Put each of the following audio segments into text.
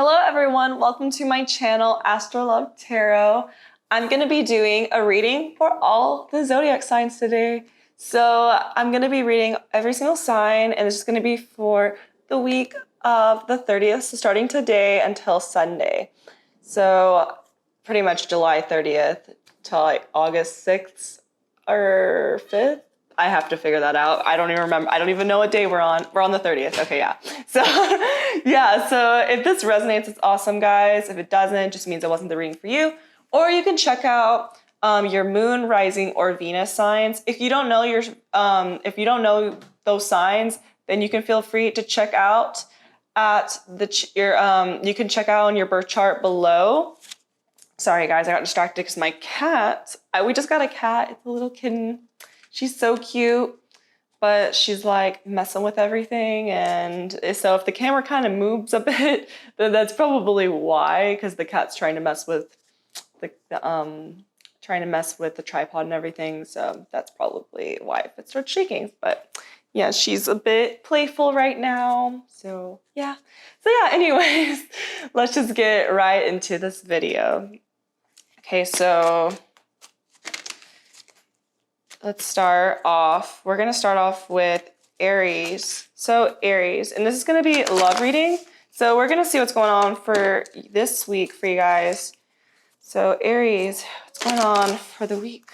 Hello everyone, welcome to my channel, Astrolove Tarot. I'm going to be doing a reading for all the zodiac signs today. So I'm going to be reading every single sign, and it's just going to be for the week of the 30th, so starting today until Sunday. So pretty much July 30th till like August 6th or 5th. I have to figure that out. I don't even remember. I don't even know what day we're on. We're on the 30th. Okay, yeah. So yeah, so if this resonates, it's awesome, guys. If it doesn't, it just means it wasn't the reading for you. Or you can check out your moon, rising, or Venus signs. If you don't know those signs, then you can feel free to check out you can check out on your birth chart below. Sorry, guys, I got distracted because my cat. We just got a cat. It's a little kitten. She's so cute, but she's like messing with everything. And so if the camera kind of moves a bit, then that's probably why, because the cat's trying to mess with the tripod and everything. So that's probably why if it starts shaking. But yeah, she's a bit playful right now. So yeah. Anyways, let's just get right into this video. Okay, so let's start off. We're going to start off with Aries. So Aries, and this is going to be a love reading. So we're going to see what's going on for this week for you guys. So Aries, what's going on for the week?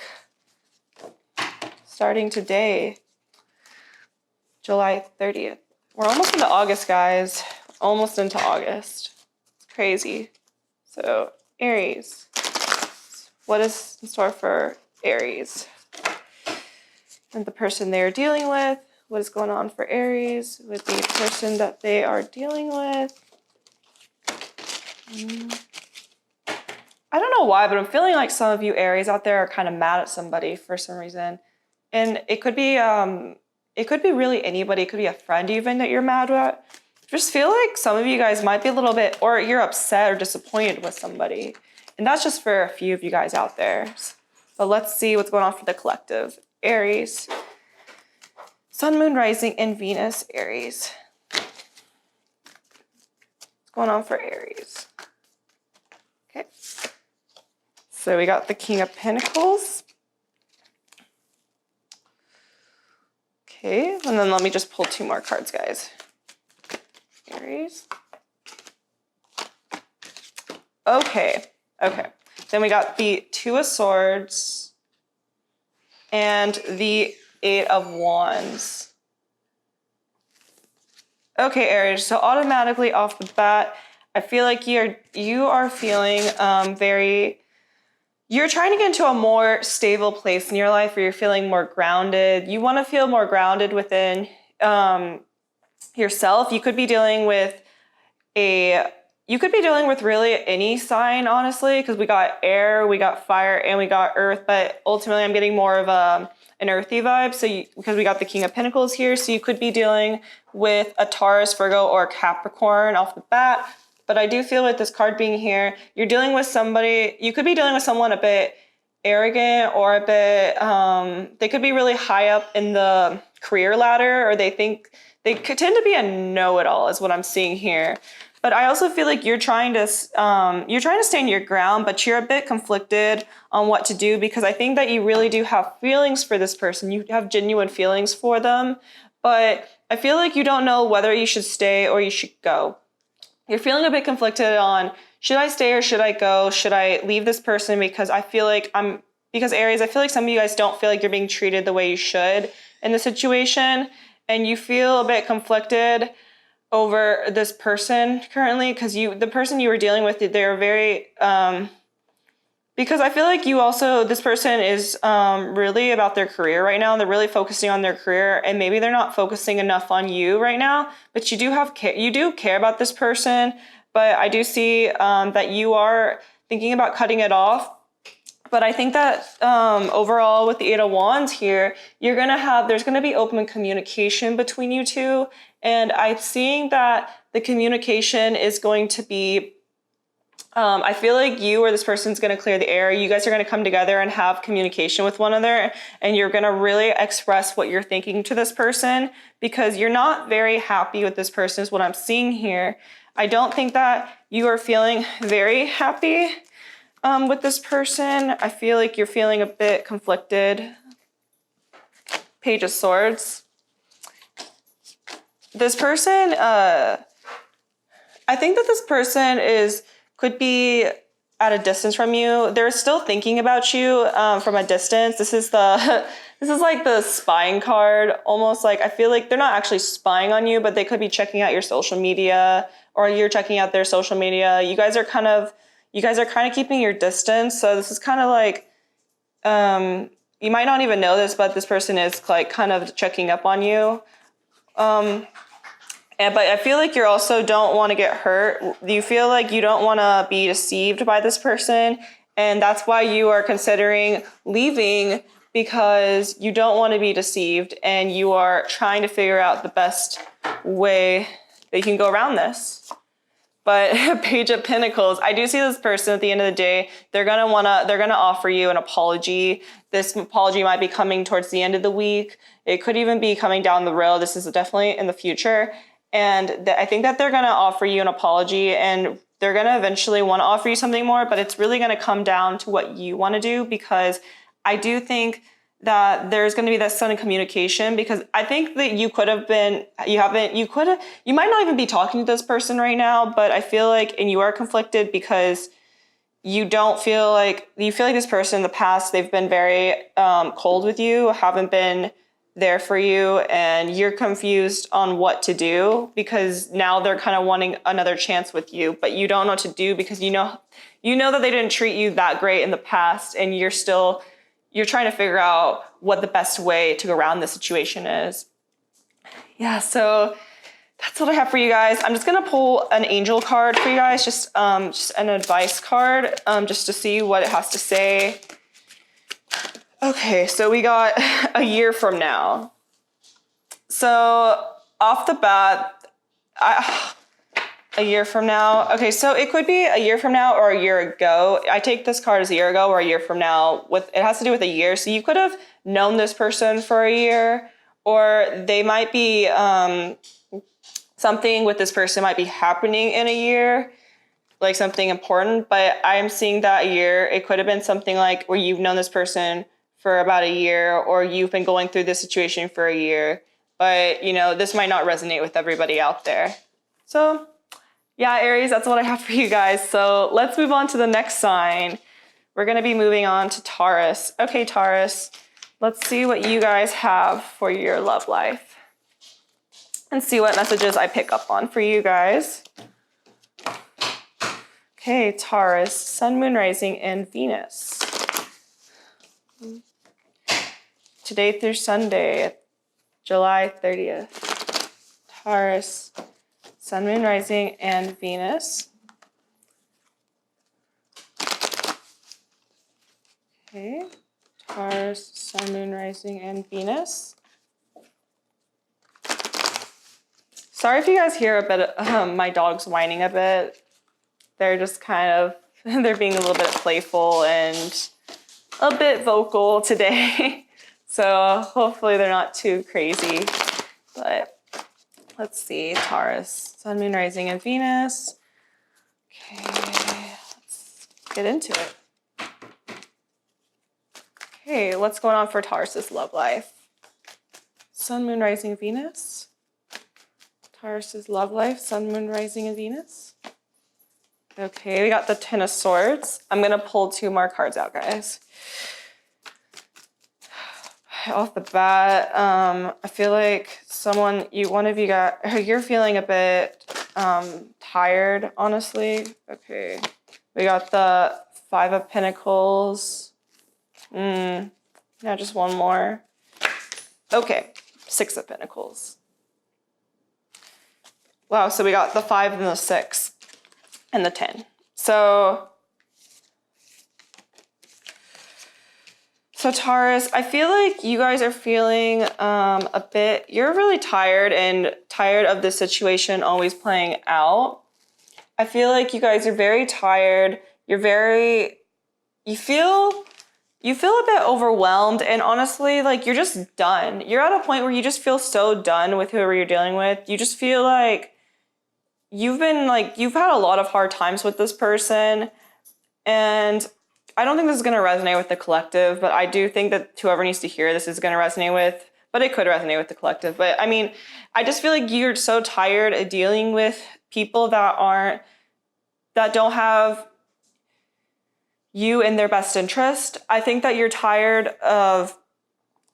Starting today, July 30th. We're almost into August, guys. Almost into August. It's crazy. So Aries, what is in store for Aries? And the person they're dealing with, what is going on for Aries with the person that they are dealing with. I don't know why, but I'm feeling like some of you Aries out there are kind of mad at somebody for some reason. And it could be really anybody. It could be a friend even that you're mad at. Just feel like some of you guys might be a little bit, or you're upset or disappointed with somebody. And that's just for a few of you guys out there. But let's see what's going on for the collective. Aries, Sun, Moon, Rising, and Venus, Aries. What's going on for Aries? Okay. So we got the King of Pentacles. Okay, and then let me just pull two more cards, guys. Aries. Okay. Then we got the Two of Swords and the Eight of Wands. Okay, Aries, so automatically off the bat, I feel like you are feeling you're trying to get into a more stable place in your life where you're feeling more grounded. You want to feel more grounded within yourself. You could be dealing with really any sign, honestly, because we got air, we got fire, and we got earth, but ultimately I'm getting more of an earthy vibe. So because we got the King of Pentacles here, so you could be dealing with a Taurus, Virgo, or Capricorn off the bat. But I do feel with this card being here, you're dealing with somebody, you could be dealing with someone a bit arrogant or a bit, they could be really high up in the career ladder, or they could tend to be a know-it-all is what I'm seeing here. But I also feel like you're trying to stand your ground, but you're a bit conflicted on what to do, because I think that you really do have feelings for this person. You have genuine feelings for them, but I feel like you don't know whether you should stay or you should go. You're feeling a bit conflicted on, should I stay or should I go? Should I leave this person? Because Aries, I feel like some of you guys don't feel like you're being treated the way you should in the situation, and you feel a bit conflicted over this person currently, because the person you were dealing with, they're very because I feel like this person is really about their career right now. They're really focusing on their career, and maybe they're not focusing enough on you right now, but you do care about this person. But I do see that you are thinking about cutting it off. But I think that overall with the Eight of Wands here, there's gonna be open communication between you two. And I'm seeing that the communication is going to be, I feel like you or this person's going to clear the air. You guys are going to come together and have communication with one another, and you're going to really express what you're thinking to this person, because you're not very happy with this person is what I'm seeing here. I don't think that you are feeling very happy with this person. I feel like you're feeling a bit conflicted. Page of Swords. This person, I think that this person could be at a distance from you. They're still thinking about you from a distance. This is like the spying card, almost. Like, I feel like they're not actually spying on you, but they could be checking out your social media, or you're checking out their social media. You guys are kind of keeping your distance. So this is kind of like, you might not even know this, but this person is like kind of checking up on you. But I feel like you also don't want to get hurt. You feel like you don't want to be deceived by this person. And that's why you are considering leaving, because you don't want to be deceived and you are trying to figure out the best way that you can go around this. But Page of Pentacles, I do see this person at the end of the day, they're gonna offer you an apology. This apology might be coming towards the end of the week. It could even be coming down the road. This is definitely in the future. And I think that they're gonna offer you an apology, and they're gonna eventually wanna offer you something more, but it's really gonna come down to what you wanna do, because I do think that there's going to be that sudden communication, because I think that you might not even be talking to this person right now, but I feel like, and you are conflicted because you feel like this person in the past, they've been very cold with you, haven't been there for you, and you're confused on what to do, because now they're kind of wanting another chance with you, but you don't know what to do, because you know that they didn't treat you that great in the past, and you're trying to figure out what the best way to go around this situation is. Yeah, so that's what I have for you guys. I'm just gonna pull an angel card for you guys, just an advice card, just to see what it has to say. Okay, so we got a year from now. So off the bat, a year from now. Okay, so it could be a year from now or a year ago. I take this card as a year ago or a year from now. It has to do with a year. So you could have known this person for a year, or they might be, something with this person might be happening in a year, like something important. But I'm seeing that a year, it could have been something like where you've known this person for about a year, or you've been going through this situation for a year. But, this might not resonate with everybody out there. So yeah, Aries, that's what I have for you guys. So let's move on to the next sign. We're going to be moving on to Taurus. Okay, Taurus, let's see what you guys have for your love life and see what messages I pick up on for you guys. Okay, Taurus, Sun, Moon, Rising, and Venus. Today through Sunday, July 30th. Taurus, Sun, Moon, Rising, and Venus. Okay, Taurus, Sun, Moon, Rising, and Venus. Sorry if you guys hear a bit of my dogs whining a bit. They're just they're being a little bit playful and a bit vocal today. So hopefully they're not too crazy, but let's see, Taurus, Sun, Moon, Rising, and Venus. Okay, let's get into it. Okay, what's going on for Taurus's love life? Sun, Moon, Rising, Venus. Taurus's love life, Sun, Moon, Rising, and Venus. Okay, we got the Ten of Swords. I'm gonna pull 2 more cards out, guys. Off the bat, I feel like you're feeling a bit tired, honestly. Okay, we got the 5 of Pentacles. Yeah, just one more. Okay, 6 of Pentacles. Wow, so we got the 5 and the 6 and the 10. So Taurus, I feel like you guys are feeling you're really tired of this situation always playing out. I feel like you guys are very tired. You feel a bit overwhelmed, and honestly, like, you're just done. You're at a point where you just feel so done with whoever you're dealing with. You just feel like you've had a lot of hard times with this person, and I don't think this is going to resonate with the collective, but I do think that whoever needs to hear this is going to resonate with, but it could resonate with the collective. But I mean, I just feel like you're so tired of dealing with people that don't have you in their best interest. I think that you're tired of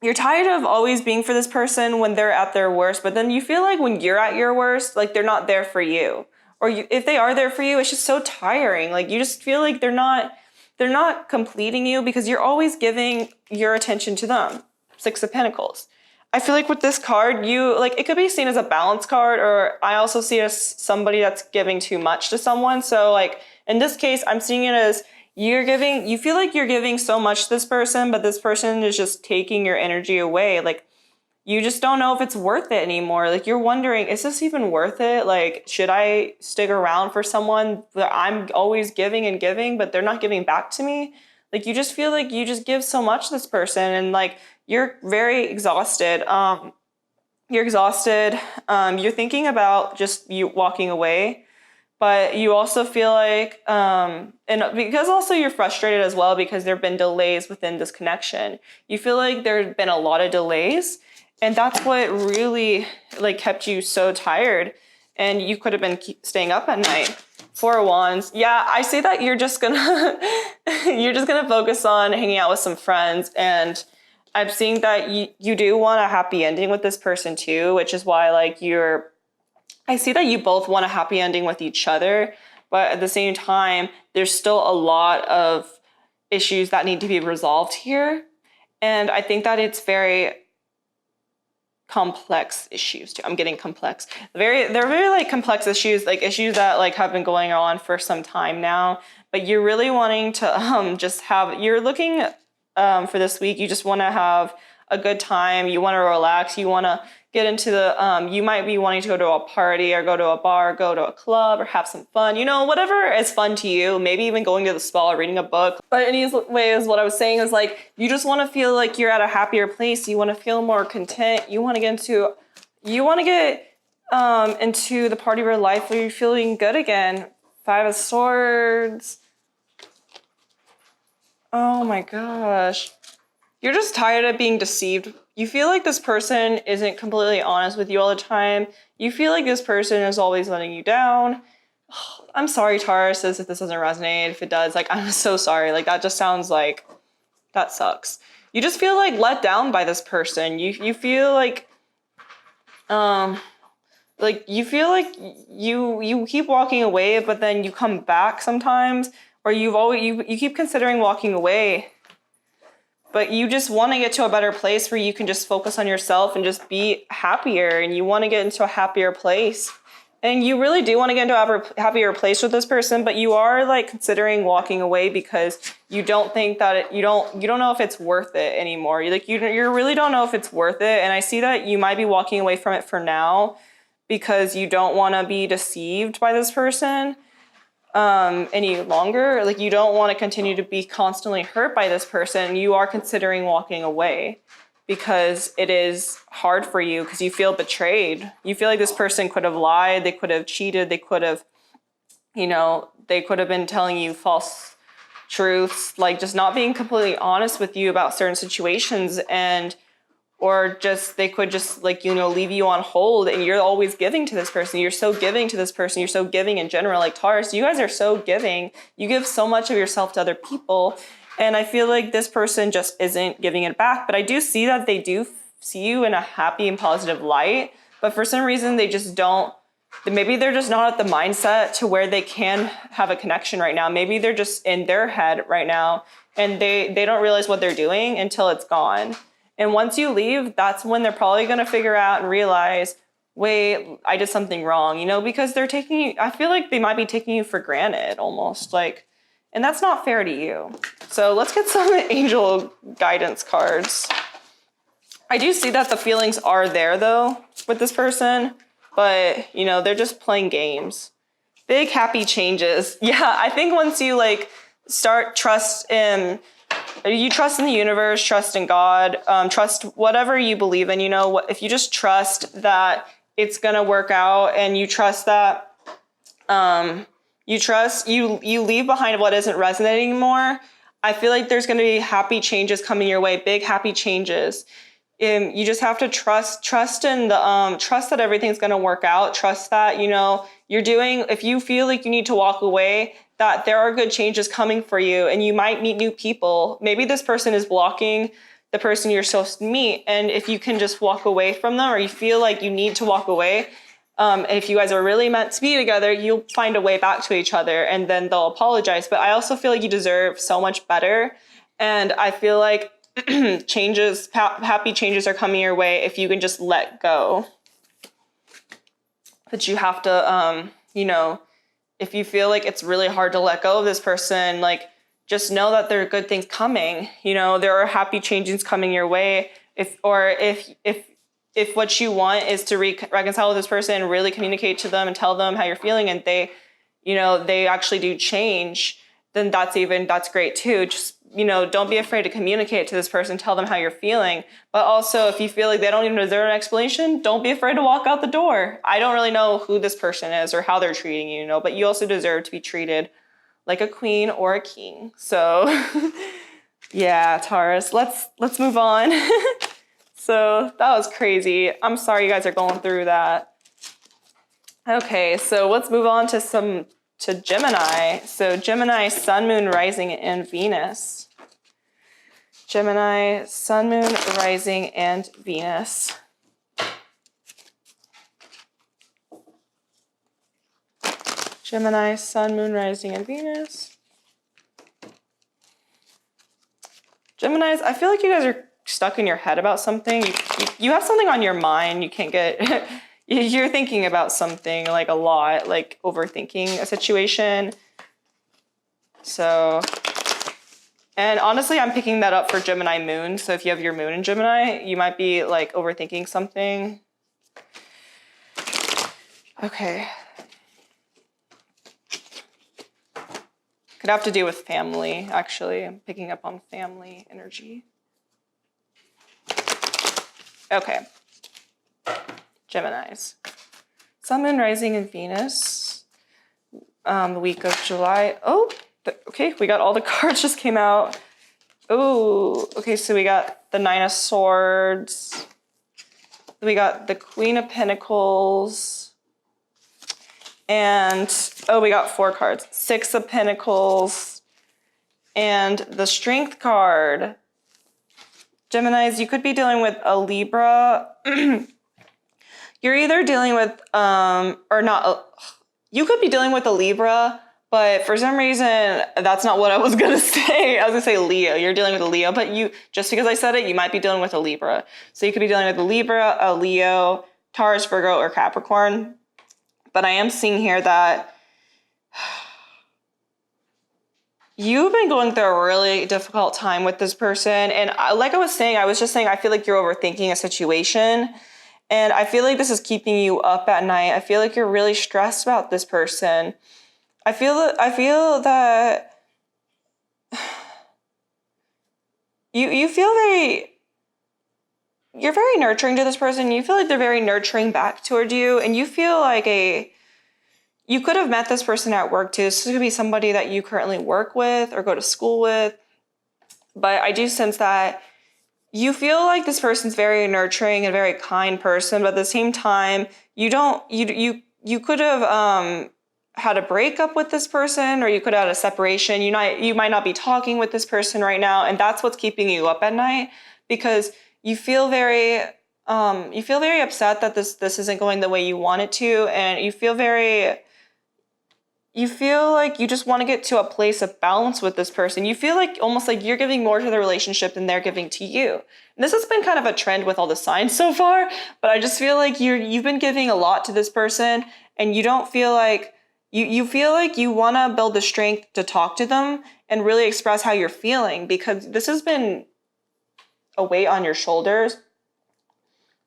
always being for this person when they're at their worst, but then you feel like when you're at your worst, like they're not there for you. Or if they are there for you, it's just so tiring. Like you just feel like they're not completing you because you're always giving your attention to them. 6 of Pentacles. I feel like with this card, it could be seen as a balance card, or I also see it as somebody that's giving too much to someone. So like in this case, I'm seeing it as you feel like you're giving so much to this person, but this person is just taking your energy away. Like you just don't know if it's worth it anymore. Like you're wondering, is this even worth it? Like, should I stick around for someone that I'm always giving and giving, but they're not giving back to me? Like you just feel like you just give so much to this person, and like you're very exhausted. You're exhausted. You're thinking about just you walking away, but you also feel like, and because also you're frustrated as well because there have been delays within this connection. You feel like there's been a lot of delays. And that's what really like kept you so tired, and you could have been staying up at night. 4 of Wands. Yeah, I say that you're just gonna focus on hanging out with some friends, and I'm seeing that you do want a happy ending with this person too, which is why like I see that you both want a happy ending with each other, but at the same time, there's still a lot of issues that need to be resolved here, and I think that it's very complex issues too. I'm getting complex. They're very like complex issues, like issues that like have been going on for some time now. But you're really wanting to you're looking for this week. You just want to have a good time. You want to relax. You want to get into you might be wanting to go to a party or go to a bar, go to a club, or have some fun. You know, whatever is fun to you. Maybe even going to the spa or reading a book. But anyways, what I was saying is like, you just want to feel like you're at a happier place. You want to feel more content. You want to get into the part of your life where you're feeling good again. 5 of Swords. Oh my gosh. You're just tired of being deceived. You feel like this person isn't completely honest with you all the time. You feel like this person is always letting you down. I'm sorry, Taurus, if this doesn't resonate. If it does, like, I'm so sorry. Like, that just sounds like, that sucks. You just feel like let down by this person. You feel like, you feel like you keep walking away, but then you come back sometimes, or you keep considering walking away. But you just want to get to a better place where you can just focus on yourself and just be happier, and you want to get into a happier place. And you really do want to get into a happier place with this person, but you are like considering walking away because you don't think that you don't know if it's worth it anymore. You really don't know if it's worth it. And I see that you might be walking away from it for now because you don't want to be deceived by this person any longer. Like you don't want to continue to be constantly hurt by this person. You are considering walking away because it is hard for you because you feel betrayed. You feel like this person could have lied, they could have cheated, they could have been telling you false truths, like just not being completely honest with you about certain situations, or just they could just leave you on hold, and you're always giving to this person. You're so giving to this person. You're so giving in general. Like Taurus, you guys are so giving. You give so much of yourself to other people. And I feel like this person just isn't giving it back. But I do see that they do see you in a happy and positive light. But for some reason, they just don't. Maybe they're just not at the mindset to where they can have a connection right now. Maybe they're just in their head right now, and they don't realize what they're doing until it's gone. And once you leave, that's when they're probably going to figure out and realize, wait, I did something wrong, because they're taking you, I feel like they might be taking you for granted almost, and that's not fair to you. So let's get some angel guidance cards. I do see that the feelings are there though with this person, but they're just playing games. Big happy changes. Yeah, I think once you start you trust in the universe, trust in God, trust whatever you believe in. If you just trust that it's going to work out, and you trust that You trust, you leave behind what isn't resonating anymore. I feel like there's going to be happy changes coming your way, big happy changes. You just have to trust in the trust that everything's going to work out. Trust that, you know, you're doing, if you feel like you need to walk away, that there are good changes coming for you, and you might meet new people. Maybe this person is blocking the person you're supposed to meet, and if you can just walk away from them, or you feel like you need to walk away, if you guys are really meant to be together, you'll find a way back to each other, and then they'll apologize. But I also feel like you deserve so much better, and I feel like changes, happy changes are coming your way if you can just let go. But you have to, you know, if you feel like it's really hard to let go of this person, like, just know that there are good things coming. You know, there are happy changes coming your way. If what you want is to reconcile with this person and really communicate to them and tell them how you're feeling, and they, you know, they actually do change, then that's great too. Just, you know, don't be afraid to communicate to this person, tell them how you're feeling. But also, if you feel like they don't even deserve an explanation, don't be afraid to walk out the door. I don't really know who this person is or how they're treating you, you know, but you also deserve to be treated like a queen or a king. So yeah, Taurus, let's move on. So that was crazy. I'm sorry you guys are going through that. Okay, so let's move on to Gemini. So Gemini, Sun, Moon, Rising, and Venus. Gemini, Sun, Moon, Rising, and Venus. Gemini, Sun, Moon, Rising, and Venus. Geminis, I feel like you guys are stuck in your head about something. You have something on your mind. You can't get... You're thinking about something like a lot, like overthinking a situation. So... And honestly, I'm picking that up for Gemini Moon. So if you have your Moon in Gemini, you might be like overthinking something. Okay. Could have to do with family, actually. I'm picking up on family energy. Okay. Geminis. Sun, Moon, Rising, and Venus. The week of July. Oh, okay, we got all the cards just came out. Oh, okay, so we got the Nine of Swords. We got the Queen of Pentacles. And, oh, we got 4 cards. 6 of Pentacles. And the Strength card. Geminis, you could be dealing with a Libra. You're either dealing with, or not, you could be dealing with a Libra, but for some reason, that's not what I was going to say. I was going to say Leo. You're dealing with a Leo, but just because I said it, you might be dealing with a Libra. So you could be dealing with a Libra, a Leo, Taurus, Virgo, or Capricorn. But I am seeing here that you've been going through a really difficult time with this person. And like I was saying, I feel like you're overthinking a situation. And I feel like this is keeping you up at night. I feel like you're really stressed about this person. I feel that you feel you're very nurturing to this person. You feel like they're very nurturing back toward you. And you feel like you could have met this person at work too. This could be somebody that you currently work with or go to school with. But I do sense that you feel like this person's very nurturing and very kind person, but at the same time, you could have had a breakup with this person, or you could have had a separation. You might not be talking with this person right now, and that's what's keeping you up at night, because you feel very upset that this isn't going the way you want it to, and you feel like you just want to get to a place of balance with this person. You feel like almost like you're giving more to the relationship than they're giving to you. And this has been kind of a trend with all the signs so far, but I just feel like you've been giving a lot to this person, and you don't feel like you feel like you want to build the strength to talk to them and really express how you're feeling, because this has been a weight on your shoulders.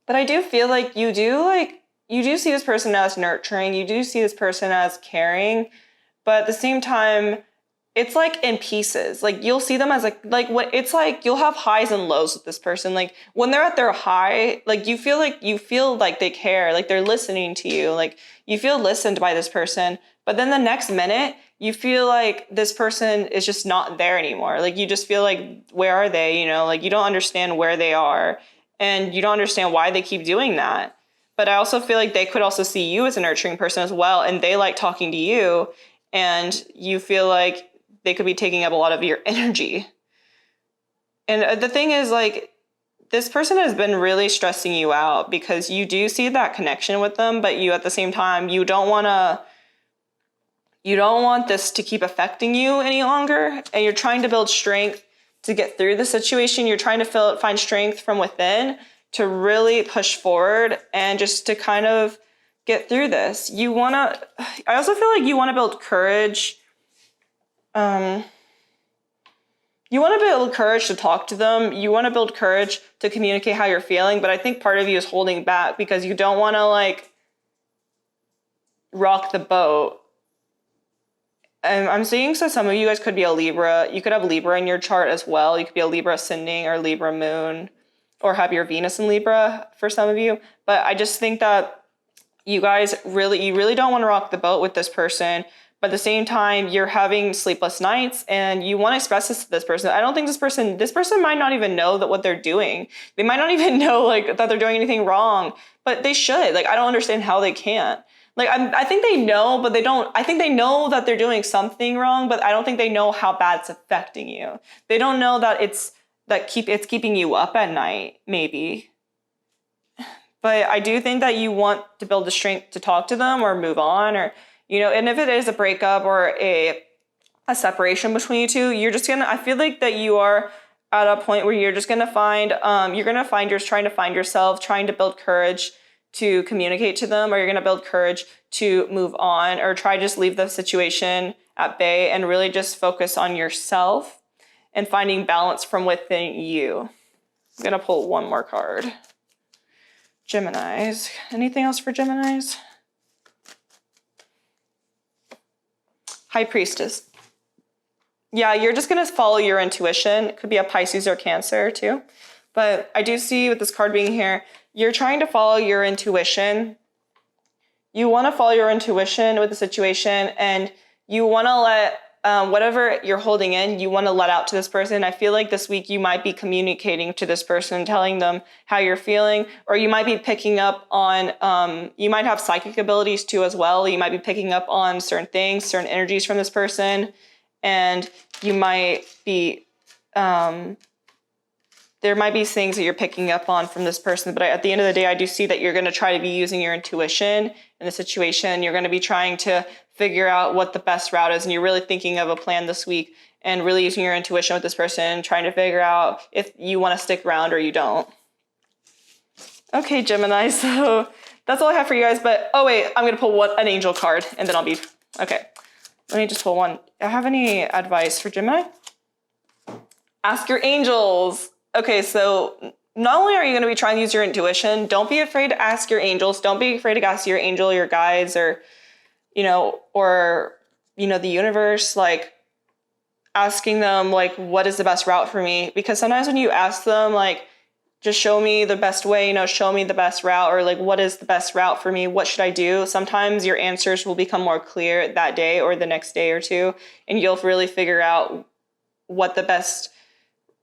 But I do feel like you do see this person as nurturing. You do see this person as caring. But at the same time, it's like in pieces. Like you'll see them as like what it's like you'll have highs and lows with this person. Like when they're at their high, like you feel like they care, like they're listening to you, like you feel listened by this person. But then the next minute you feel like this person is just not there anymore. Like you just feel like, where are they? You know, like you don't understand where they are and you don't understand why they keep doing that. But I also feel like they could also see you as a nurturing person as well. And they like talking to you and you feel like they could be taking up a lot of your energy. And the thing is, like, this person has been really stressing you out because you do see that connection with them, but you, at the same time, you don't want this to keep affecting you any longer. And you're trying to build strength to get through the situation. You're trying to find strength from within to really push forward and just to kind of get through this. I also feel like you want to build courage. You want to build courage to talk to them. You want to build courage to communicate how you're feeling. But I think part of you is holding back because you don't want to like rock the boat. And I'm seeing, so some of you guys could be a Libra. You could have Libra in your chart as well. You could be a Libra ascending or Libra moon, or have your Venus in Libra for some of you. But I just think that you guys you really don't want to rock the boat with this person. But at the same time, you're having sleepless nights and you want to express this to this person. I don't think this person might not even know that what they're doing. They might not even know like that they're doing anything wrong, but they should. Like, I don't understand how they can't. Like, I think they know, but they don't. I think they know that they're doing something wrong, but I don't think they know how bad it's affecting you. They don't know that it's keeping you up at night, maybe. But I do think that you want to build the strength to talk to them or move on, or, you know, and if it is a breakup or a separation between you two, I feel like that you are at a point where you're just going to find, trying to find yourself, trying to build courage to communicate to them, or you're going to build courage to move on, or try just leave the situation at bay and really just focus on yourself and finding balance from within you. I'm going to pull one more card. Geminis. Anything else for Geminis? High Priestess. Yeah, you're just going to follow your intuition. It could be a Pisces or Cancer too. But I do see with this card being here, you're trying to follow your intuition. You want to follow your intuition with the situation, and you want to let whatever you're holding in, you want to let out to this person. I feel like this week you might be communicating to this person, telling them how you're feeling, or you might be picking up on, you might have psychic abilities too as well. You might be picking up on certain things, certain energies from this person, and you might be, there might be things that you're picking up on from this person, but at the end of the day, I do see that you're going to try to be using your intuition in the situation. You're going to be trying to figure out what the best route is, and you're really thinking of a plan this week and really using your intuition with this person, trying to figure out if you want to stick around or you don't. Okay, Gemini, so that's all I have for you guys, but oh wait, I'm going to pull an angel card and then I'll be, okay. Let me just pull one. Do I have any advice for Gemini? Ask your angels. Okay, so not only are you going to be trying to use your intuition, don't be afraid to ask your angels. Don't be afraid to ask your angel, your guides, or, the universe, like asking them, like, what is the best route for me? Because sometimes when you ask them, like, just show me the best way, show me the best route, or like, what is the best route for me? What should I do? Sometimes your answers will become more clear that day or the next day or two, and you'll really figure out what the best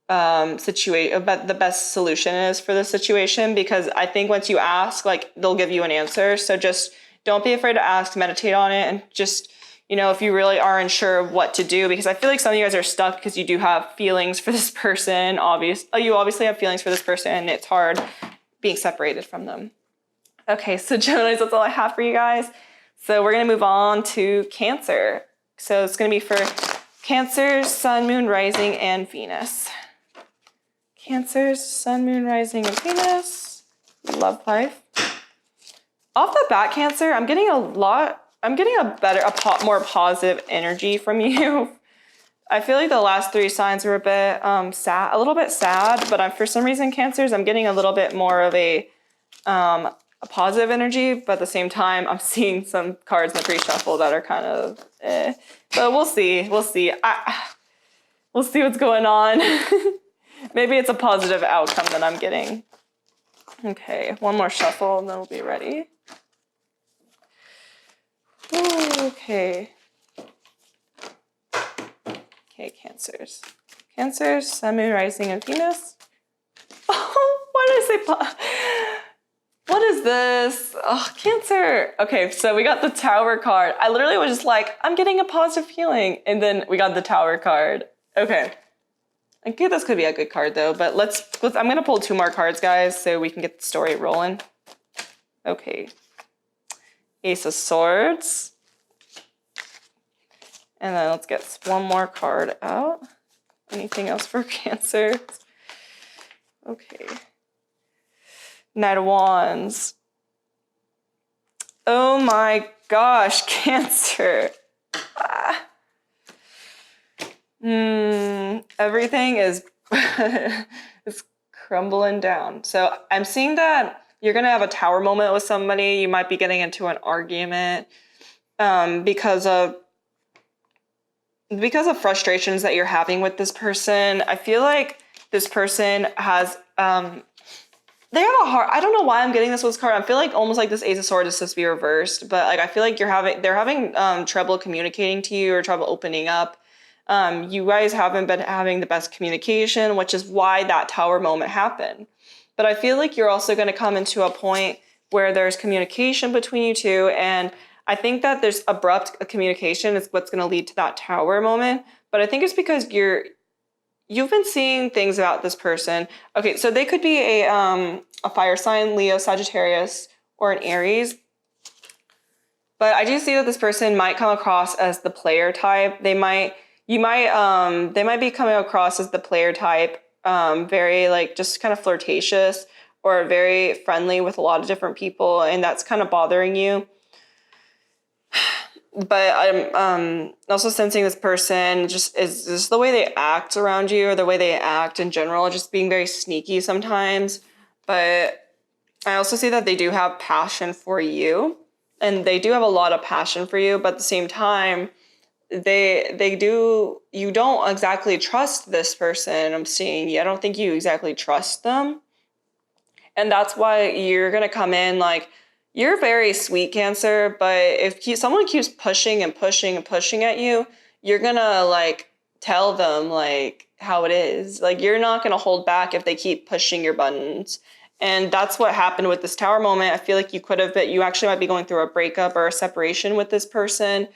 the best solution is for the situation, because I think once you ask, like, they'll give you an answer. So just don't be afraid to ask, meditate on it, and just, if you really are unsure of what to do, because I feel like some of you guys are stuck because you do have feelings for this person. You obviously have feelings for this person, and it's hard being separated from them. Okay, so Geminis, that's all I have for you guys. So we're going to move on to Cancer. So it's going to be for Cancer, Sun, Moon, Rising, and Venus. Cancer, Sun, Moon, Rising, and Venus. Love life. Off the bat, Cancer, I'm getting a more positive energy from you. I feel like the last three signs were a bit a little bit sad, but for some reason, Cancers, I'm getting a little bit more of a positive energy, but at the same time, I'm seeing some cards in the pre-shuffle that are kind of So we'll see. We'll see. We'll see what's going on. Maybe it's a positive outcome that I'm getting. Okay, one more shuffle and then we'll be ready. Ooh, okay. Okay, Cancers. Cancers, Sun, Moon, Rising, and Venus. Oh, why did I say what is this? Oh, Cancer. Okay, so we got the Tower card. I literally was just like, I'm getting a positive feeling. And then we got the Tower card. Okay. I think this could be a good card though, but I'm gonna pull 2 more cards, guys, so we can get the story rolling. Okay. Ace of Swords. And then let's get one more card out. Anything else for Cancer? Okay. Knight of Wands. Oh my gosh, Cancer. Everything is is crumbling down. So I'm seeing that you're gonna have a tower moment with somebody. You might be getting into an argument because of frustrations that you're having with this person. I feel like this person has they have a hard, I don't know why I'm getting this with this card. I feel like almost like this Ace of Swords is supposed to be reversed, but like I feel like they're having trouble communicating to you or trouble opening up. You guys haven't been having the best communication, which is why that tower moment happened. But I feel like you're also going to come into a point where there's communication between you two, and I think that there's abrupt communication is what's going to lead to that tower moment. But I think it's because you've been seeing things about this person. Okay, so they could be a fire sign, Leo, Sagittarius, or an Aries. But I do see that this person might come across as the player type. They might be coming across as the player type, very like just kind of flirtatious or very friendly with a lot of different people, and that's kind of bothering you. But I'm also sensing this person is the way they act around you, or the way they act in general, just being very sneaky sometimes. But I also see that they do have passion for you, and they do have a lot of passion for you. But at the same time, you don't exactly trust this person. I'm seeing you. I don't think you exactly trust them, and that's why you're gonna come in like. You're very sweet, Cancer, but if someone keeps pushing and pushing and pushing at you, you're gonna like tell them like how it is. Like you're not gonna hold back if they keep pushing your buttons. And that's what happened with this tower moment. I feel like you actually might be going through a breakup or a separation with this person,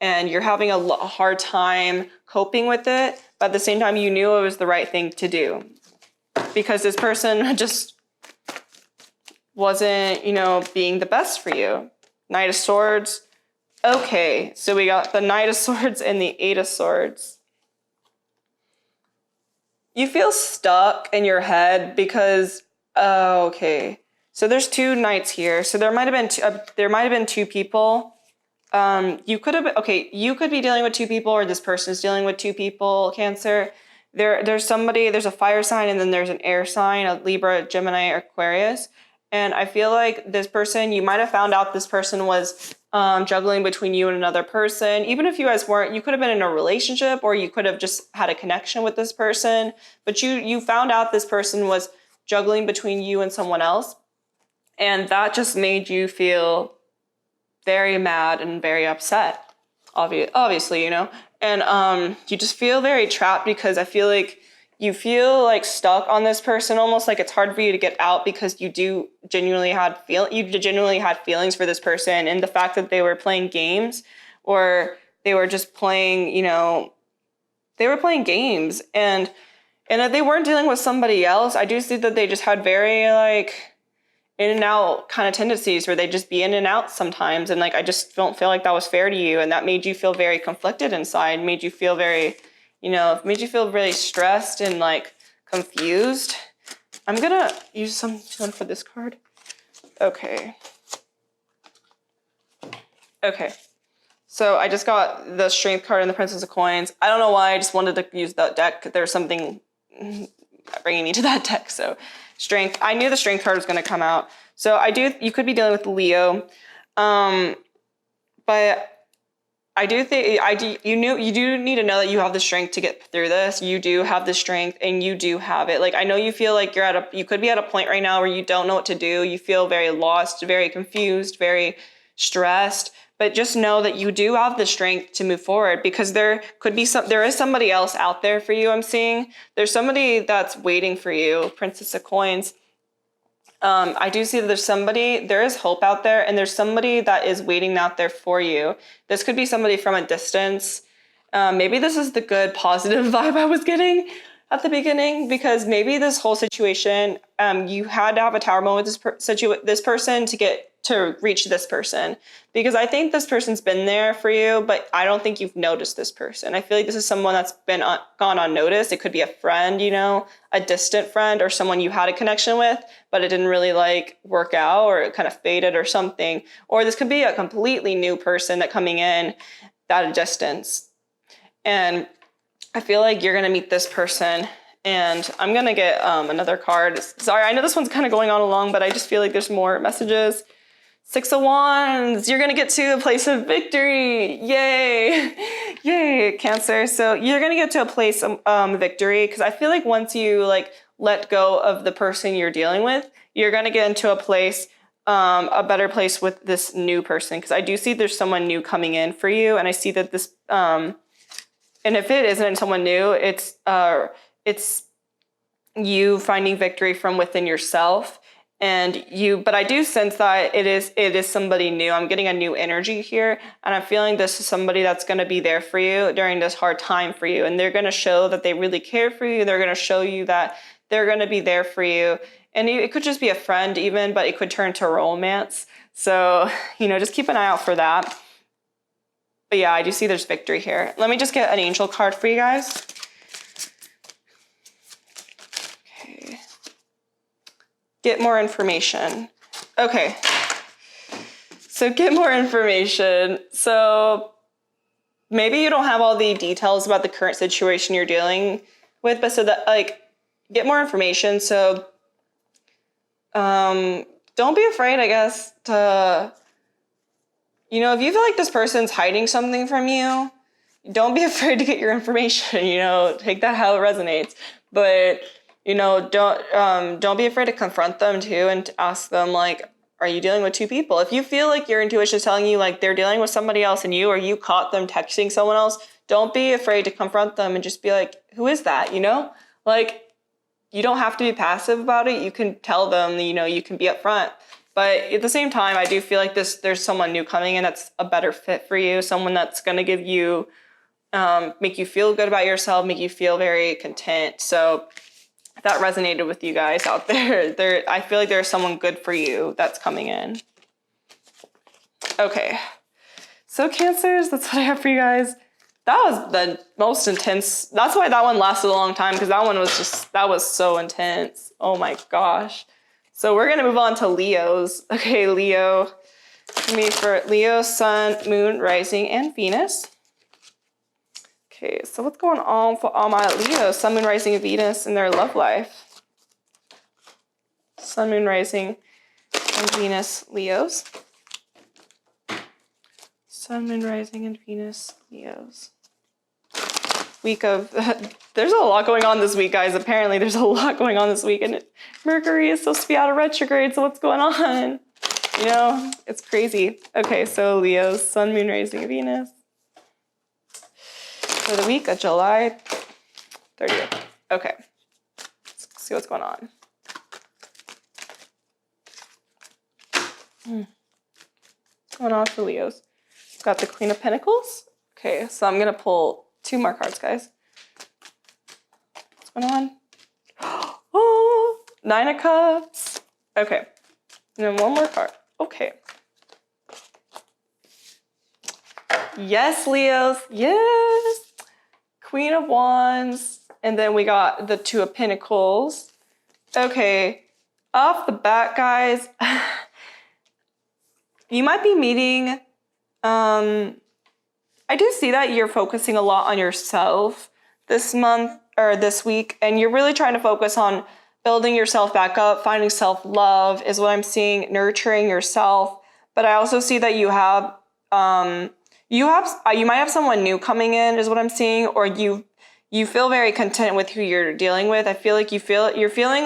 and you're having a hard time coping with it. But at the same time, you knew it was the right thing to do because this person just wasn't, being the best for you. Knight of Swords. Okay, so we got the Knight of Swords and the Eight of Swords. You feel stuck in your head because, okay. So there's 2 knights here. So there might have been 2 people. You could be dealing with 2 people, or this person is dealing with 2 people, Cancer. There's a fire sign, and then there's an air sign, a Libra, Gemini, or Aquarius. And I feel like this person, you might have found out this person was juggling between you and another person. Even if you guys weren't, you could have been in a relationship, or you could have just had a connection with this person. But you found out this person was juggling between you and someone else. And that just made you feel very mad and very upset, obviously, And you just feel very trapped because I feel like you feel like stuck on this person, almost like it's hard for you to get out because you genuinely had feelings for this person, and the fact that they were playing games, or they were just playing, they were playing games, and if they weren't dealing with somebody else, I do see that they just had very like in and out kind of tendencies where they just be in and out sometimes, and like I just don't feel like that was fair to you, and that made you feel very conflicted inside, made you feel very made you feel really stressed and like confused. I'm gonna use some for this card. Okay. So I just got the Strength card and the Princess of Coins. I don't know why, I just wanted to use that deck. There's something bringing me to that deck. So Strength, I knew the Strength card was gonna come out. So you could be dealing with Leo. But I do think you do need to know that you have the strength to get through this. You do have the strength, and you do have it. Like, I know you feel like you could be at a point right now where you don't know what to do. You feel very lost, very confused, very stressed, but just know that you do have the strength to move forward, because there is somebody else out there for you. I'm seeing there's somebody that's waiting for you. Princess of Coins. I do see that there is hope out there, and there's somebody that is waiting out there for you. This could be somebody from a distance. Maybe this is the good, positive vibe I was getting at the beginning, because maybe this whole situation, you had to have a tower moment with this person to reach this person, because I think this person's been there for you, but I don't think you've noticed this person. I feel like this is someone that's been gone unnoticed. It could be a friend, a distant friend, or someone you had a connection with, but it didn't really like work out, or it kind of faded or something. Or this could be a completely new person that coming in at a distance. And I feel like you're going to meet this person, and I'm going to get another card. Sorry, I know this one's kind of going on along, but I just feel like there's more messages. 6 of Wands, you're going to get to a place of victory. Yay. Yay, Cancer. So you're going to get to a place of victory, because I feel like once you like let go of the person you're dealing with, you're going to get into a place, a better place with this new person. Because I do see there's someone new coming in for you, and I see that this, and if it isn't someone new, it's you finding victory from within yourself. But I do sense that it is somebody new. I'm getting a new energy here, and I'm feeling this is somebody that's going to be there for you during this hard time for you, and they're going to show that they really care for you. They're going to show you that they're going to be there for you, and it could just be a friend even, but it could turn to romance. So, just keep an eye out for that. But yeah, I do see there's victory here. Let me just get an angel card for you guys. Get more information. Okay. So get more information. So maybe you don't have all the details about the current situation you're dealing with, but so that get more information. So don't be afraid, I guess, to, if you feel like this person's hiding something from you, don't be afraid to get your information, take that how it resonates. But don't be afraid to confront them too, and to ask them, like, are you dealing with two people? If you feel like your intuition is telling you like they're dealing with somebody else and or you caught them texting someone else, don't be afraid to confront them and just be like, who is that? Like, you don't have to be passive about it. You can tell them, you can be upfront. But at the same time, I do feel like there's someone new coming in that's a better fit for you, someone that's going to give you, make you feel good about yourself, make you feel very content. So if that resonated with you guys out there, I feel like there's someone good for you that's coming in. Okay. So Cancers, that's what I have for you guys. That was the most intense. That's why that one lasted a long time, because that one was so intense. Oh my gosh. So we're going to move on to Leos. Okay, Leo. For Leo, Sun, Moon, Rising, and Venus. Okay, so what's going on for all my Leos, Sun, Moon, Rising, and Venus in their love life? Sun, Moon, Rising, and Venus, Leos. Sun, Moon, Rising, and Venus, Leos. Week of, there's a lot going on this week, guys. Apparently there's a lot going on this week, and Mercury is supposed to be out of retrograde, so what's going on? It's crazy. Okay, so Leos, Sun, Moon, Rising, and Venus. For the week of July 30th. Okay. Let's see what's going on. What's going on for Leos? Got the Queen of Pentacles. Okay, so I'm going to pull 2 more cards, guys. What's going on? Oh, 9 of Cups. Okay. And then 1 more card. Okay. Yes, Leos. Yes. Queen of Wands, and then we got the 2 of Pentacles. Okay, off the bat, guys, you might be meeting, I do see that you're focusing a lot on yourself this month, or this week, and you're really trying to focus on building yourself back up, finding self-love is what I'm seeing, nurturing yourself. But I also see that you have, you might have someone new coming in is what I'm seeing, or you feel very content with who you're dealing with. I feel like you're feeling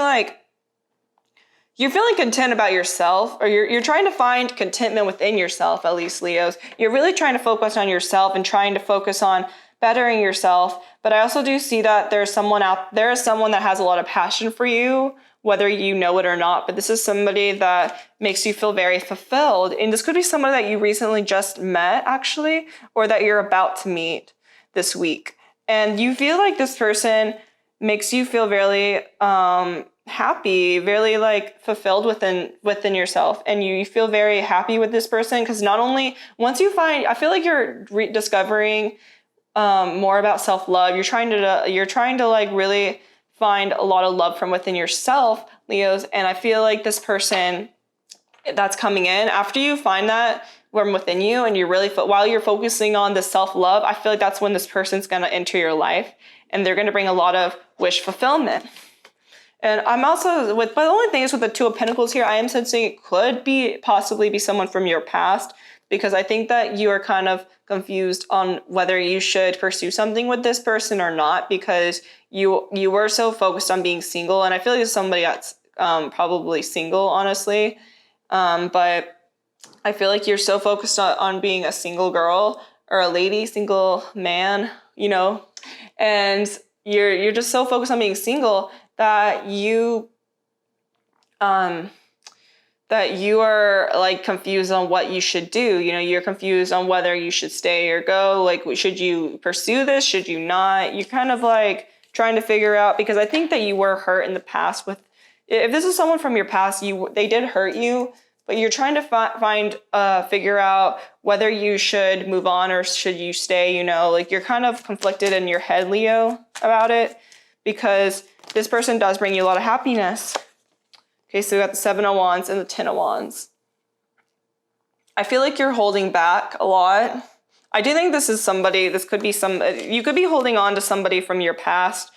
content about yourself, or you're trying to find contentment within yourself, at least, Leos. You're really trying to focus on yourself and trying to focus on bettering yourself. But I also do see that there is someone that has a lot of passion for you, whether you know it or not. But this is somebody that makes you feel very fulfilled. And this could be someone that you recently just met, actually, or that you're about to meet this week. And you feel like this person makes you feel really happy, very like fulfilled within yourself, and you feel very happy with this person, because not only once you find, I feel like you're discovering more about self-love. You're trying to like really find a lot of love from within yourself, Leos. And I feel like this person that's coming in, after you find that from within you, and you're really while you're focusing on the self-love, I feel like that's when this person's going to enter your life, and they're going to bring a lot of wish fulfillment. And I'm also but the only thing is with the Two of Pentacles here, I am sensing it could possibly be someone from your past, because I think that you are kind of confused on whether you should pursue something with this person or not, because you were so focused on being single. And I feel like it's somebody that's probably single, honestly. But I feel like you're so focused on being a single girl or a lady, single man, and you're just so focused on being single that you are like confused on what you should do. You're confused on whether you should stay or go. Like, should you pursue this? Should you not? You're kind of like trying to figure out, because I think that you were hurt in the past if this is someone from your past, they did hurt you, but you're trying to figure out whether you should move on or should you stay, like you're kind of conflicted in your head, Leo, about it, because this person does bring you a lot of happiness. Okay, so we got the Seven of Wands and the Ten of Wands. I feel like you're holding back a lot. I do think this could be you could be holding on to somebody from your past,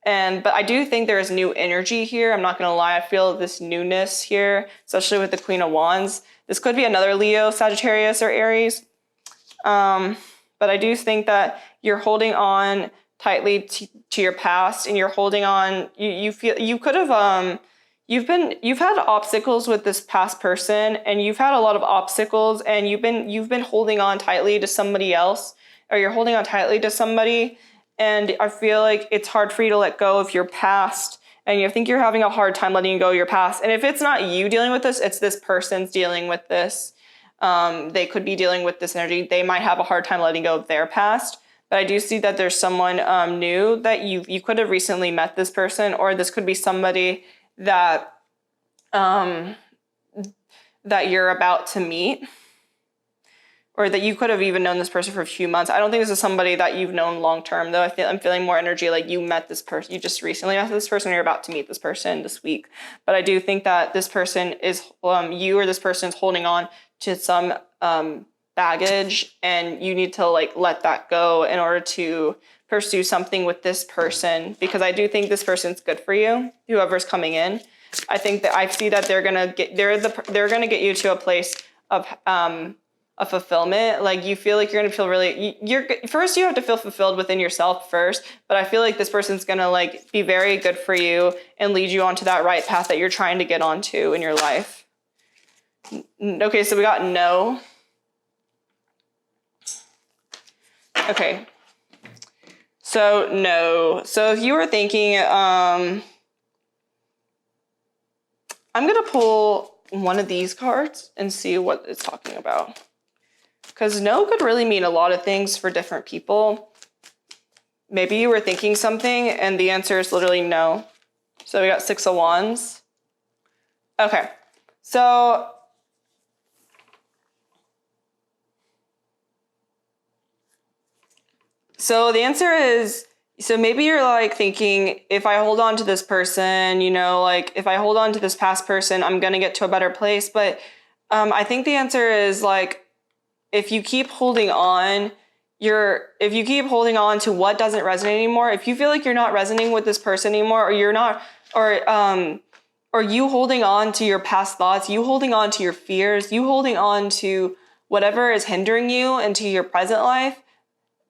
but I do think there is new energy here. I'm not going to lie. I feel this newness here, especially with the Queen of Wands. This could be another Leo, Sagittarius, or Aries. But I do think that you're holding on tightly to your past, and you're holding on. You feel you could have you've had obstacles with this past person, and you've had a lot of obstacles, and you've been holding on tightly to somebody else, or you're holding on tightly to somebody, and I feel like it's hard for you to let go of your past, and you think you're having a hard time letting go of your past. And if it's not you dealing with this, it's this person's dealing with this. They could be dealing with this energy. They might have a hard time letting go of their past. But I do see that there's someone new that you could have recently met this person, or this could be somebody that that you're about to meet, or that you could have even known this person for a few months. I don't think this is somebody that you've known long term, though. I'm feeling more energy like you met this person. You just recently met this person, or you're about to meet this person this week. But I do think that this person is you, or this person is holding on to some baggage, and you need to like let that go in order to pursue something with this person, because I do think this person's good for you, whoever's coming in. I think that I see that they're gonna get you to a place of fulfillment. Like, you feel like you're gonna feel really, first you have to feel fulfilled within yourself first, but I feel like this person's gonna like be very good for you and lead you onto that right path that you're trying to get onto in your life. Okay, so we got no. Okay, so no. So if you were thinking, I'm going to pull one of these cards and see what it's talking about. Because no could really mean a lot of things for different people. Maybe you were thinking something and the answer is literally no. So we got Six of Wands. Okay, so the answer is, so maybe you're like thinking, if I hold on to this person, like if I hold on to this past person, I'm going to get to a better place. But I think the answer is like, if you keep holding on to what doesn't resonate anymore, if you feel like you're not resonating with this person anymore, or you're not, or you holding on to your past thoughts, you holding on to your fears, you holding on to whatever is hindering you into your present life,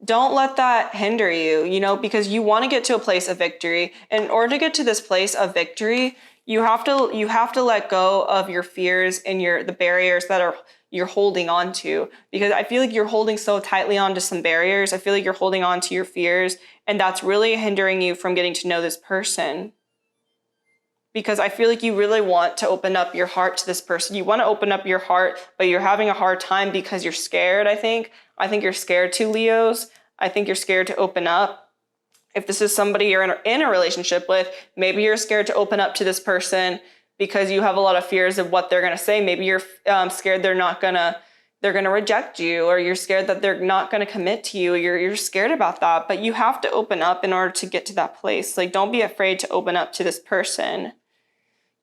don't let that hinder you, you know, because you want to get to a place of victory. And in order to get to this place of victory, you have to let go of your fears and the barriers that you're holding on to, because I feel like you're holding so tightly onto some barriers. I feel like you're holding on to your fears, and that's really hindering you from getting to know this person. Because I feel like you really want to open up your heart to this person. You want to open up your heart, but you're having a hard time because you're scared, I think. I think you're scared too, Leos. I think you're scared to open up. If this is somebody you're in a relationship with, maybe you're scared to open up to this person because you have a lot of fears of what they're going to say. Maybe you're scared they're going to reject you, or you're scared that they're not going to commit to you. You're scared about that, but you have to open up in order to get to that place. Like, don't be afraid to open up to this person,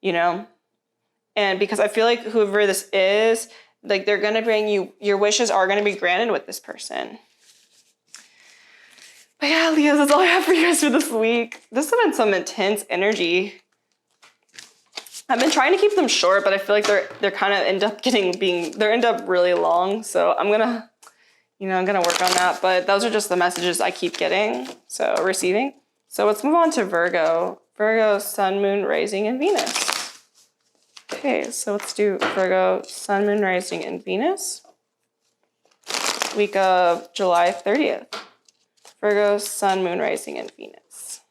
you know? And because I feel like whoever this is, like, they're going to bring you, your wishes are going to be granted with this person. But yeah, Leos, that's all I have for you guys for this week. This has been some intense energy. I've been trying to keep them short, but I feel like they're kind of end up really long. So I'm gonna work on that. But those are just the messages I keep getting, so receiving. So let's move on to Virgo. Virgo, Sun, Moon, Rising, and Venus. Okay, so let's do Virgo, Sun, Moon, Rising, and Venus. Week of July 30th. Virgo, Sun, Moon, Rising, and Venus.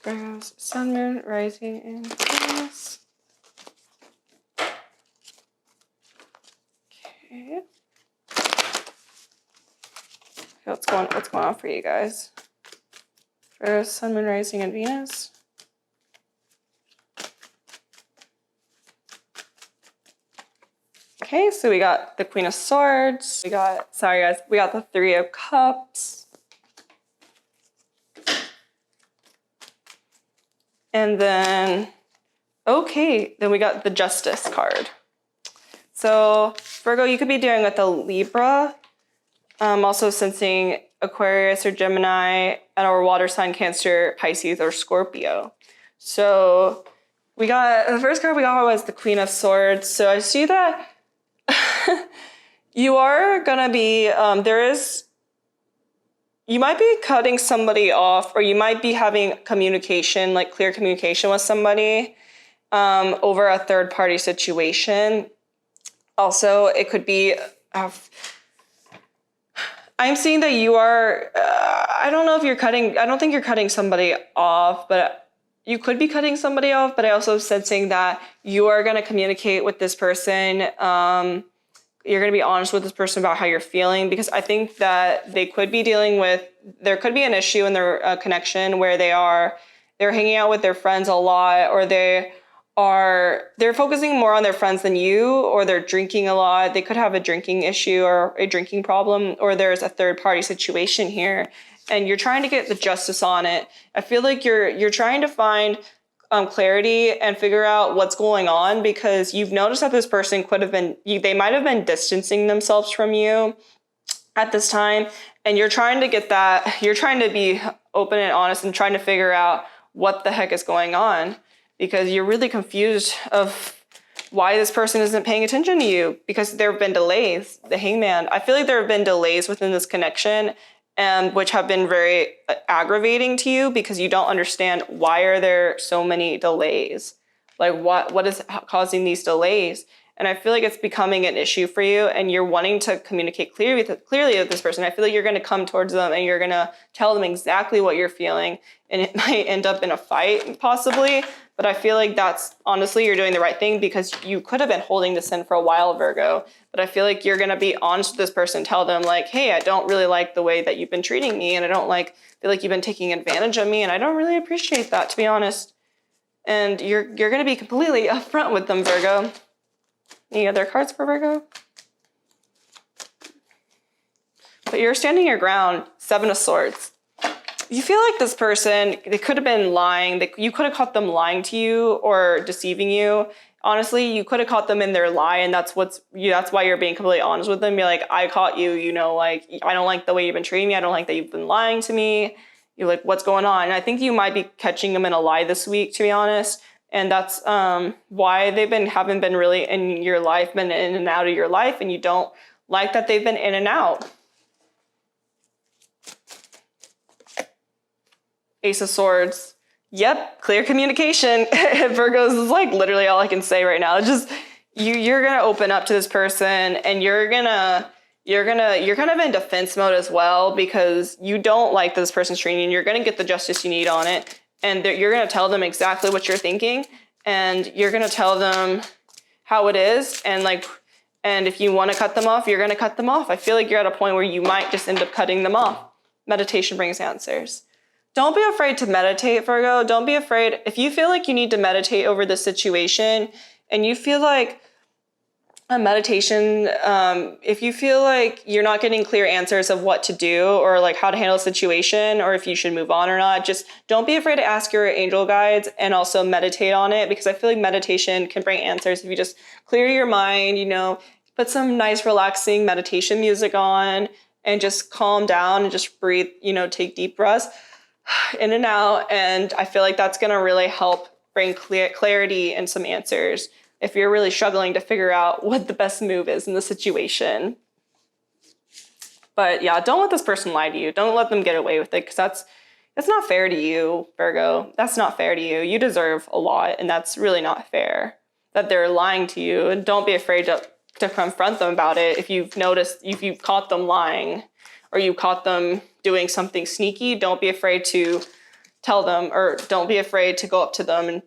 Virgo's Sun, Moon, Rising, and Venus. Okay. What's going on for you guys? Virgo's Sun, Moon, Rising, and Venus. Okay, so we got the Queen of Swords. We got the Three of Cups. And then we got the Justice card. So Virgo, you could be dealing with a Libra. Also sensing Aquarius or Gemini, or water sign, Cancer, Pisces, or Scorpio. So the first card we got was the Queen of Swords. So I see that you are gonna be, you might be cutting somebody off, or you might be having communication, like clear communication with somebody over a third party situation. Also, it could be, I'm seeing that you are, I don't think you're cutting somebody off, but you could be cutting somebody off, but I also sensing that you are going to communicate with this person. You're going to be honest with this person about how you're feeling, because I think that there could be an issue in their connection where they're hanging out with their friends a lot, or they're focusing more on their friends than you, or they're drinking a lot. They could have a drinking issue or a drinking problem, or there's a third party situation here, and you're trying to get the justice on it. I feel like you're trying to find clarity and figure out what's going on, because you've noticed that this person they might have been distancing themselves from you at this time, and you're trying to be open and honest and trying to figure out what the heck is going on, because you're really confused of why this person isn't paying attention to you, because there have been delays. The Hangman, I feel like there have been delays within this connection, which have been very aggravating to you, because you don't understand why are there so many delays? Like what is causing these delays? And I feel like it's becoming an issue for you, and you're wanting to communicate clearly with this person. I feel like you're going to come towards them and you're going to tell them exactly what you're feeling, and it might end up in a fight possibly. But I feel like that's, honestly, you're doing the right thing, because you could have been holding this in for a while, Virgo. But I feel like you're going to be honest with this person, tell them like, hey, I don't really like the way that you've been treating me, and I feel like you've been taking advantage of me, and I don't really appreciate that, to be honest. And you're going to be completely upfront with them, Virgo. Any other cards for Virgo? But you're standing your ground. Seven of Swords. You feel like this person, they could have been lying. You could have caught them lying to you or deceiving you. Honestly, you could have caught them in their lie, and that's why you're being completely honest with them. You're like, I caught you, like, I don't like the way you've been treating me. I don't like that you've been lying to me. You're like, what's going on? And I think you might be catching them in a lie this week, to be honest. And that's why haven't been really in your life, been in and out of your life, and you don't like that they've been in and out. Ace of Swords. Yep, clear communication. Virgos is like literally all I can say right now. It's just you're gonna open up to this person, and you're kind of in defense mode as well, because you don't like this person's treating you. You're gonna get the justice you need on it, and you're gonna tell them exactly what you're thinking, and you're gonna tell them how it is, and if you want to cut them off, you're gonna cut them off. I feel like you're at a point where you might just end up cutting them off. Meditation brings answers. Don't be afraid to meditate, Virgo. Don't be afraid. If you feel like you need to meditate over the situation, and you feel like a meditation, if you feel like you're not getting clear answers of what to do, or like how to handle a situation, or if you should move on or not, just don't be afraid to ask your angel guides and also meditate on it, because I feel like meditation can bring answers if you just clear your mind, put some nice relaxing meditation music on and just calm down and just breathe, take deep breaths in and out. And I feel like that's going to really help bring clarity and some answers if you're really struggling to figure out what the best move is in the situation. But yeah, don't let this person lie to you. Don't let them get away with it, because that's not fair to you, Virgo. That's not fair to you. You deserve a lot, and that's really not fair that they're lying to you. And don't be afraid to confront them about it if you've caught them lying, or you caught them doing something sneaky. Don't be afraid to tell them, or don't be afraid to go up to them and,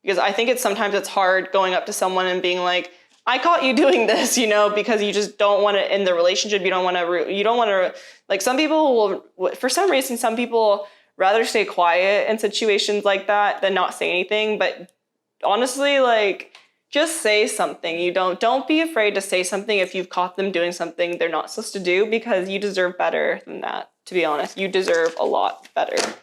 because I think sometimes it's hard going up to someone and being like, I caught you doing this, because you just don't want to end the relationship. You don't want to, like, some people will, for some reason, some people rather stay quiet in situations like that than not say anything. But honestly, like, just say something. Don't be afraid to say something if you've caught them doing something they're not supposed to do, because you deserve better than that, to be honest. You deserve a lot better.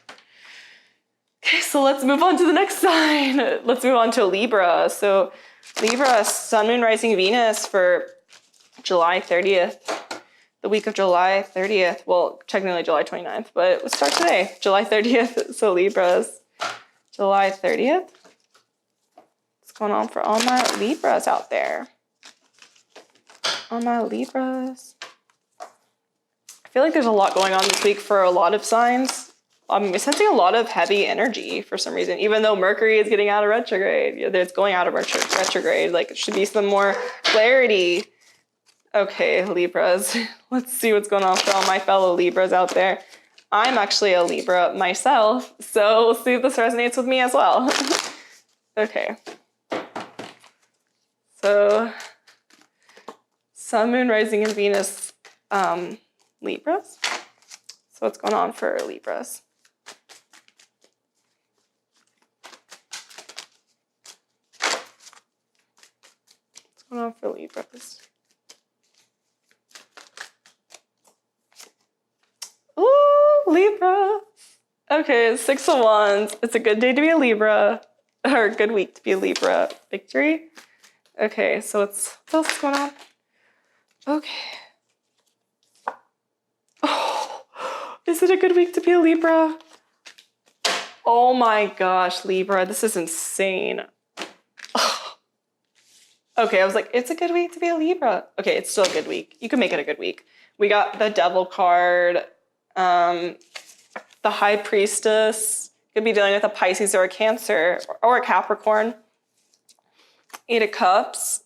Okay, so let's move on to the next sign. Let's move on to Libra. So Libra, Sun, Moon, Rising, Venus for July 30th. The week of July 30th. Well, technically July 29th, but let's start today. July 30th. So Libras, July 30th. What's going on for all my Libras out there? All my Libras. I feel like there's a lot going on this week for a lot of signs. I'm sensing a lot of heavy energy for some reason, even though Mercury is getting out of retrograde. It's going out of retrograde. Like, it should be some more clarity. Okay, Libras. Let's see what's going on for all my fellow Libras out there. I'm actually a Libra myself, so we'll see if this resonates with me as well. Okay. So, Sun, Moon, Rising, and Venus, Libras. So what's going on for Libras? What's going on for Libras? Ooh, Libra. Okay, 6 of Wands. It's a good day to be a Libra, or a good week to be a Libra. Victory. Okay, so what else is going on? Okay. Oh, is it a good week to be a Libra? Oh my gosh, Libra, this is insane. Okay, I was like, it's a good week to be a Libra. Okay, it's still a good week. You can make it a good week. We got the Devil card, the High Priestess. Could be dealing with a Pisces or a Cancer or a Capricorn. 8 of Cups.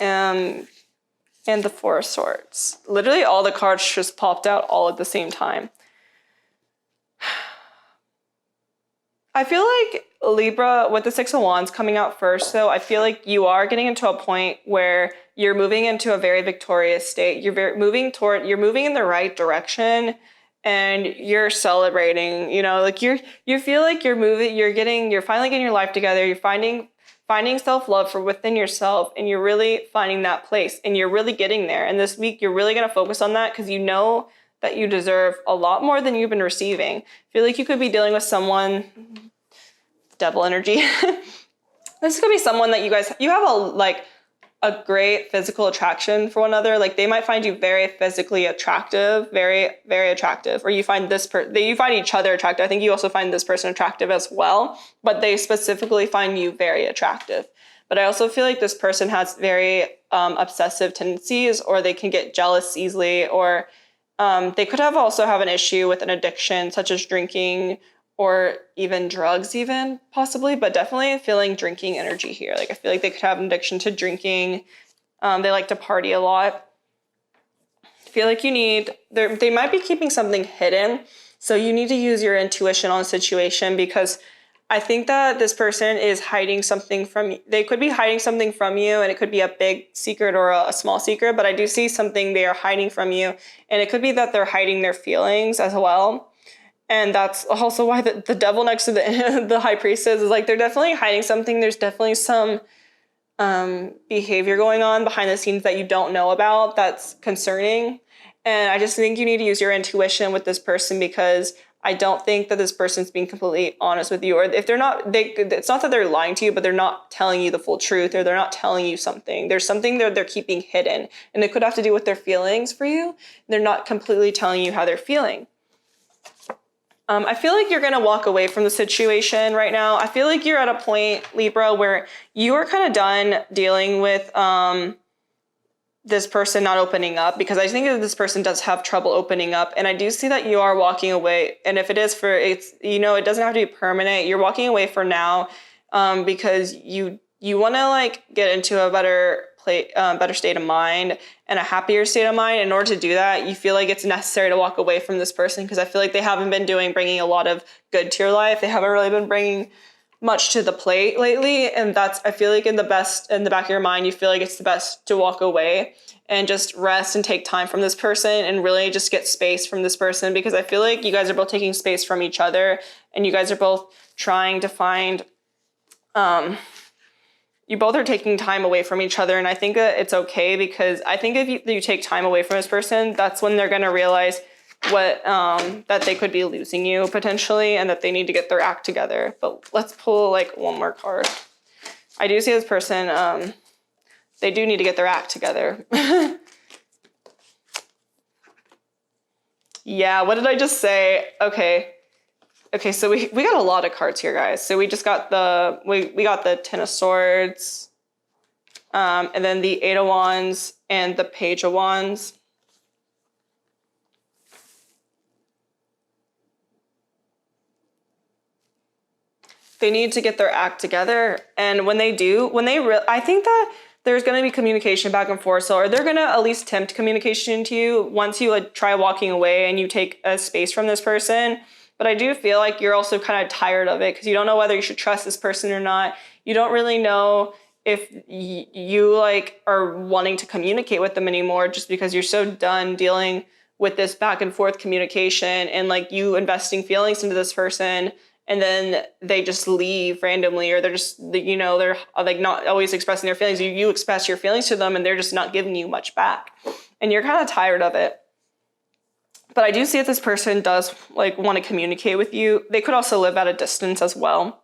And the 4 of Swords. Literally all the cards just popped out all at the same time. I feel like Libra, with the 6 of Wands coming out first, though, I feel like you are getting into a point where you're moving into a very victorious state. You're moving in the right direction, and you're celebrating, like you feel like you're finally getting your life together. You're finding self-love for within yourself, and you're really finding that place, and you're really getting there. And this week, you're really going to focus on that, because you know that you deserve a lot more than you've been receiving. I feel like you could be dealing with someone, Devil energy. This could be someone that you have a great physical attraction for one another. Like, they might find you very physically attractive, very, very attractive, or you find you find each other attractive. I think you also find this person attractive as well, but they specifically find you very attractive. But I also feel like this person has very obsessive tendencies, or they can get jealous easily, or they could also have an issue with an addiction, such as drinking or even drugs, even possibly, but definitely feeling drinking energy here. Like, I feel like they could have an addiction to drinking. They like to party a lot. I feel like they might be keeping something hidden. So you need to use your intuition on the situation, because I think that this person is hiding something from you. They could be hiding something from you, and it could be a big secret or a small secret, but I do see something they are hiding from you. And it could be that they're hiding their feelings as well. And that's also why the devil next to the high priestess is like, they're definitely hiding something. There's definitely some behavior going on behind the scenes that you don't know about that's concerning. And I just think you need to use your intuition with this person, because I don't think that this person's being completely honest with you. Or if they're not, it's not that they're lying to you, but they're not telling you the full truth, or they're not telling you something. There's something they're keeping hidden. And it could have to do with their feelings for you. They're not completely telling you how they're feeling. I feel like you're going to walk away from the situation right now. I feel like you're at a point, Libra, where you are kind of done dealing with this person not opening up, because I think that this person does have trouble opening up. And I do see that you are walking away. And if it is it doesn't have to be permanent. You're walking away for now because you want to like get into a better state of mind and a happier state of mind. In order to do that, you feel like it's necessary to walk away from this person, because I feel like they haven't been bringing a lot of good to your life. They haven't really been bringing much to the plate lately. And I feel like in the back of your mind, you feel like it's the best to walk away and just rest and take time from this person and really just get space from this person, because I feel like you guys are both taking space from each other, and you guys are both trying to find, you both are taking time away from each other. And I think that it's okay, because I think if you take time away from this person, that's when they're going to realize that they could be losing you potentially, and that they need to get their act together. But let's pull like one more card. I do see this person, they do need to get their act together. Yeah, what did I just say? Okay, so we got a lot of cards here, guys. So we just got we got the Ten of Swords, and then the Eight of Wands and the Page of Wands. They need to get their act together, and when they do, I think that there's going to be communication back and forth. So they're going to at least attempt communication to you once you like try walking away and you take a space from this person. But I do feel like you're also kind of tired of it, because you don't know whether you should trust this person or not. You don't really know if you like are wanting to communicate with them anymore, just because you're so done dealing with this back and forth communication and like you investing feelings into this person, and then they just leave randomly, or they're just, they're like not always expressing their feelings. You express your feelings to them and they're just not giving you much back. And you're kind of tired of it. But I do see that this person does like want to communicate with you. They could also live at a distance as well.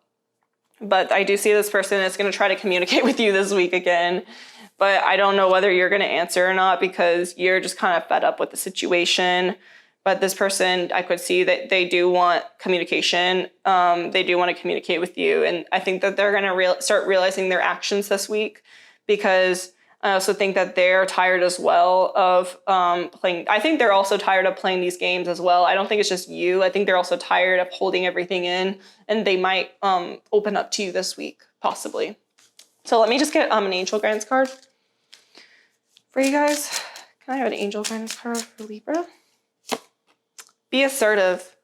But I do see this person is going to try to communicate with you this week again. But I don't know whether you're going to answer or not, because you're just kind of fed up with the situation. But this person, I could see that they do want communication. They do want to communicate with you. And I think that they're going to start realizing their actions this week, because I also think that they're tired as well of playing. I think they're also tired of playing these games as well. I don't think it's just you. I think they're also tired of holding everything in, and they might open up to you this week, possibly. So let me just get an angel guidance card for you guys. Can I have an angel guidance card for Libra? Be assertive.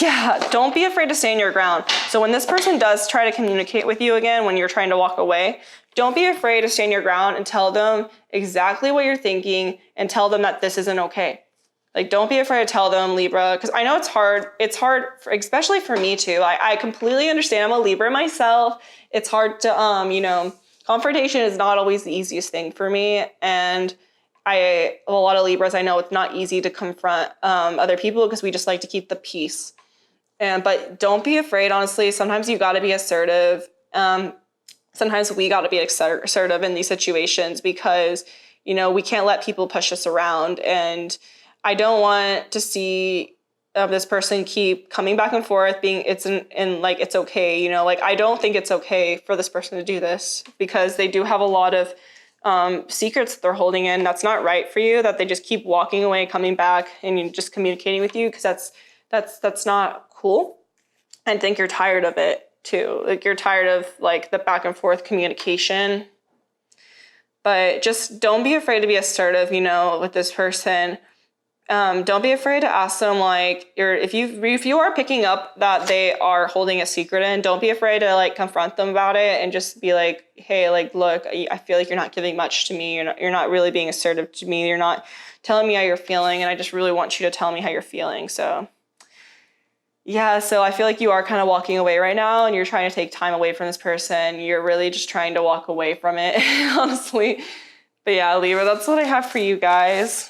Yeah, don't be afraid to stand your ground. So when this person does try to communicate with you again, when you're trying to walk away, don't be afraid to stand your ground and tell them exactly what you're thinking, and tell them that this isn't okay. Like, don't be afraid to tell them, Libra, because I know it's hard. It's hard, especially for me too. I completely understand. I'm a Libra myself. It's hard to, confrontation is not always the easiest thing for me. And a lot of Libras, I know it's not easy to confront other people, because we just like to keep the peace. But don't be afraid, honestly. Sometimes you got to be assertive. sometimes we got to be assertive in these situations because, you know, we can't let people push us around. And I don't want to see this person keep coming back and forth being like it's okay, you know, like I don't think it's okay for this person to do this because they do have a lot of secrets that they're holding in that's not right for you, that they just keep walking away, coming back, and you just communicating with you, because that's not cool. I think you're tired of it too. Like you're tired of like the back and forth communication. But just don't be afraid to be assertive, you know, with this person. Don't be afraid to ask them, like, if you are picking up that they are holding a secret in, don't be afraid to like confront them about it and just be like, hey, like, look, I feel like you're not giving much to me. You're not really being assertive to me. You're not telling me how you're feeling, and I just really want you to tell me how you're feeling. So yeah, so I feel like you are kind of walking away right now, and you're trying to take time away from this person. You're really just trying to walk away from it, honestly. But yeah, Libra, that's what I have for you guys.